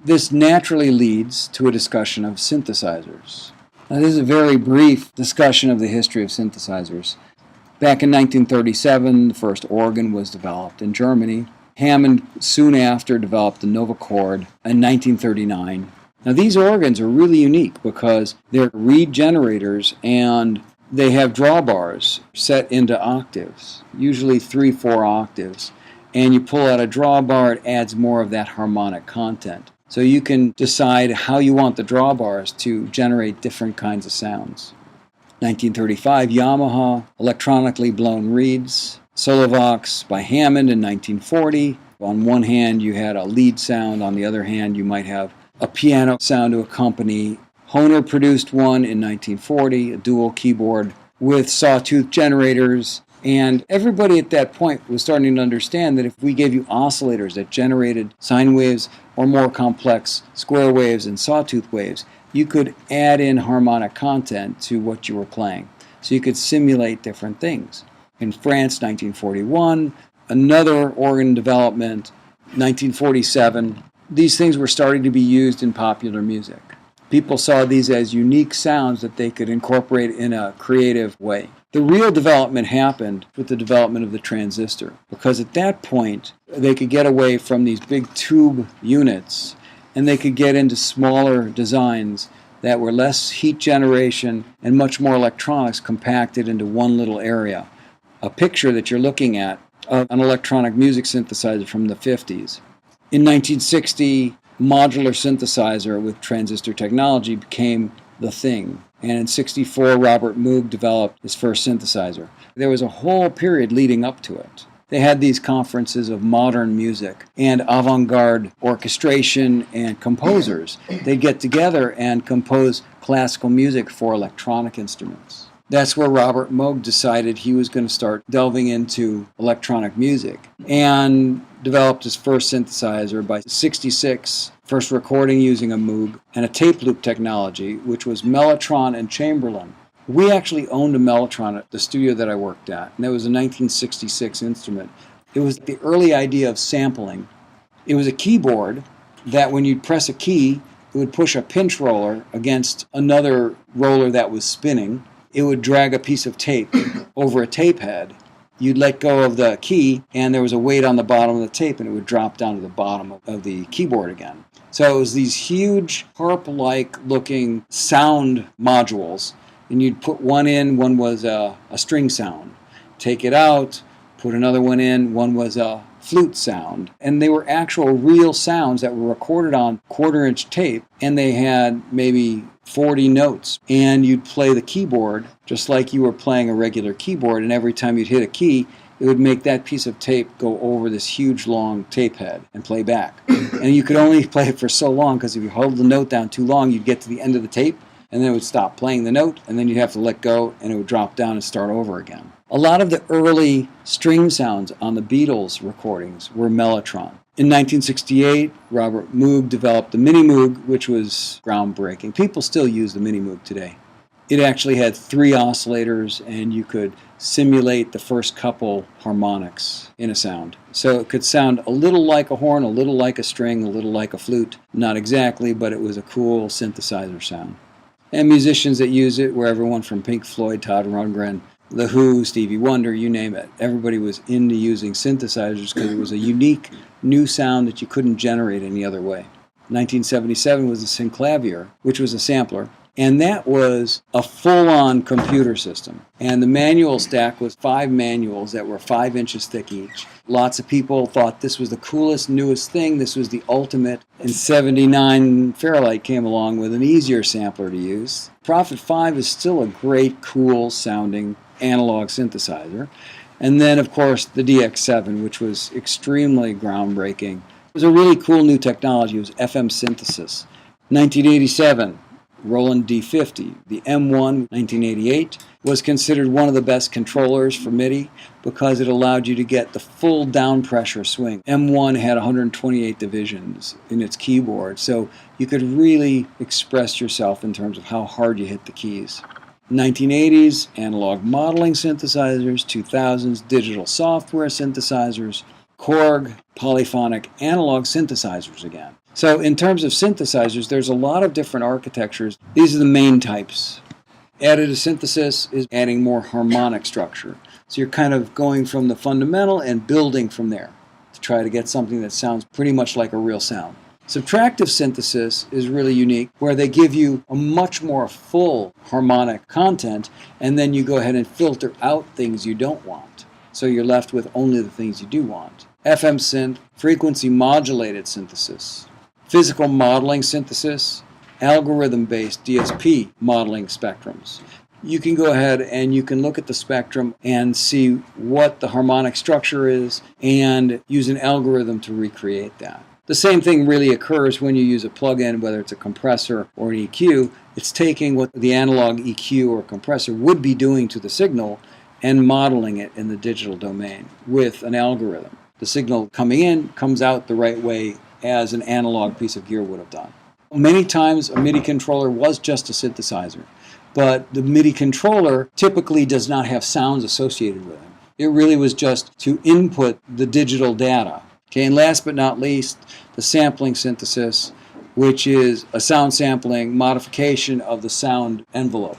This naturally leads to a discussion of synthesizers. Now, this is a very brief discussion of the history of synthesizers. Back in 1937, the first organ was developed in Germany. Hammond soon after developed the Novacord in 1939. Now, these organs are really unique because they're reed generators and they have drawbars set into octaves, usually 3-4 octaves. And you pull out a drawbar, it adds more of that harmonic content. So you can decide how you want the drawbars to generate different kinds of sounds. 1935, Yamaha, electronically blown reeds. Solovox by Hammond in 1940. On one hand, you had a lead sound. On the other hand, you might have a piano sound to accompany. Hohner produced one in 1940, a dual keyboard with sawtooth generators. And everybody at that point was starting to understand that if we gave you oscillators that generated sine waves or more complex square waves and sawtooth waves, you could add in harmonic content to what you were playing. So you could simulate different things. In France, 1941, another organ development, 1947. These things were starting to be used in popular music. People saw these as unique sounds that they could incorporate in a creative way. The real development happened with the development of the transistor, because at that point they could get away from these big tube units and they could get into smaller designs that were less heat generation and much more electronics compacted into one little area. A picture that you're looking at of an electronic music synthesizer from the 50s. In 1960, modular synthesizer with transistor technology became the thing. And in 1964, Robert Moog developed his first synthesizer. There was a whole period leading up to it. They had these conferences of modern music and avant-garde orchestration and composers. They'd get together and compose classical music for electronic instruments. That's where Robert Moog decided he was going to start delving into electronic music and developed his first synthesizer by 1966, first recording using a Moog and a tape loop technology, which was Mellotron and Chamberlain. We actually owned a Mellotron at the studio that I worked at, and it was a 1966 instrument. It was the early idea of sampling. It was a keyboard that when you'd press a key, it would push a pinch roller against another roller that was spinning. It would drag a piece of tape over a tape head. You'd let go of the key, and there was a weight on the bottom of the tape, and it would drop down to the bottom of the keyboard again. So it was these huge harp-like looking sound modules, and you'd put one in, one was a string sound. Take it out, put another one in, one was a flute sound. And they were actual real sounds that were recorded on quarter-inch tape, and they had maybe 40 notes. And you'd play the keyboard just like you were playing a regular keyboard, and every time you'd hit a key, it would make that piece of tape go over this huge long tape head and play back. And you could only play it for so long, because if you held the note down too long, you'd get to the end of the tape, and then it would stop playing the note, and then you'd have to let go, and it would drop down and start over again. A lot of the early string sounds on the Beatles recordings were Mellotron. In 1968, Robert Moog developed the Mini Moog, which was groundbreaking. People still use the Mini Moog today. It actually had 3 oscillators, and you could simulate the first couple harmonics in a sound. So it could sound a little like a horn, a little like a string, a little like a flute. Not exactly, but it was a cool synthesizer sound. And musicians that use it were everyone from Pink Floyd, Todd Rundgren, The Who, Stevie Wonder, you name it. Everybody was into using synthesizers because it was a unique new sound that you couldn't generate any other way. 1977 was the Synclavier, which was a sampler. And that was a full-on computer system. And the manual stack was 5 manuals that were 5 inches thick each. Lots of people thought this was the coolest, newest thing. This was the ultimate. In '79, Fairlight came along with an easier sampler to use. Prophet 5 is still a great, cool-sounding analog synthesizer. And then, of course, the DX7, which was extremely groundbreaking. It was a really cool new technology. It was FM synthesis. 1987. Roland D50. The M1, 1988, was considered one of the best controllers for MIDI because it allowed you to get the full down pressure swing. M1 had 128 divisions in its keyboard, so you could really express yourself in terms of how hard you hit the keys. 1980s, analog modeling synthesizers. 2000s, digital software synthesizers. Korg, polyphonic analog synthesizers again. So in terms of synthesizers, there's a lot of different architectures. These are the main types. Additive synthesis is adding more harmonic structure. So you're kind of going from the fundamental and building from there to try to get something that sounds pretty much like a real sound. Subtractive synthesis is really unique, where they give you a much more full harmonic content, and then you go ahead and filter out things you don't want. So you're left with only the things you do want. FM synth, frequency modulated synthesis, physical modeling synthesis, algorithm-based DSP modeling spectrums. You can go ahead and you can look at the spectrum and see what the harmonic structure is and use an algorithm to recreate that. The same thing really occurs when you use a plugin, whether it's a compressor or an EQ. It's taking what the analog EQ or compressor would be doing to the signal and modeling it in the digital domain with an algorithm. The signal coming in comes out the right way as an analog piece of gear would have done. Many times a MIDI controller was just a synthesizer, but the MIDI controller typically does not have sounds associated with it. It really was just to input the digital data. Okay, and last but not least, the sampling synthesis, which is a sound sampling modification of the sound envelope.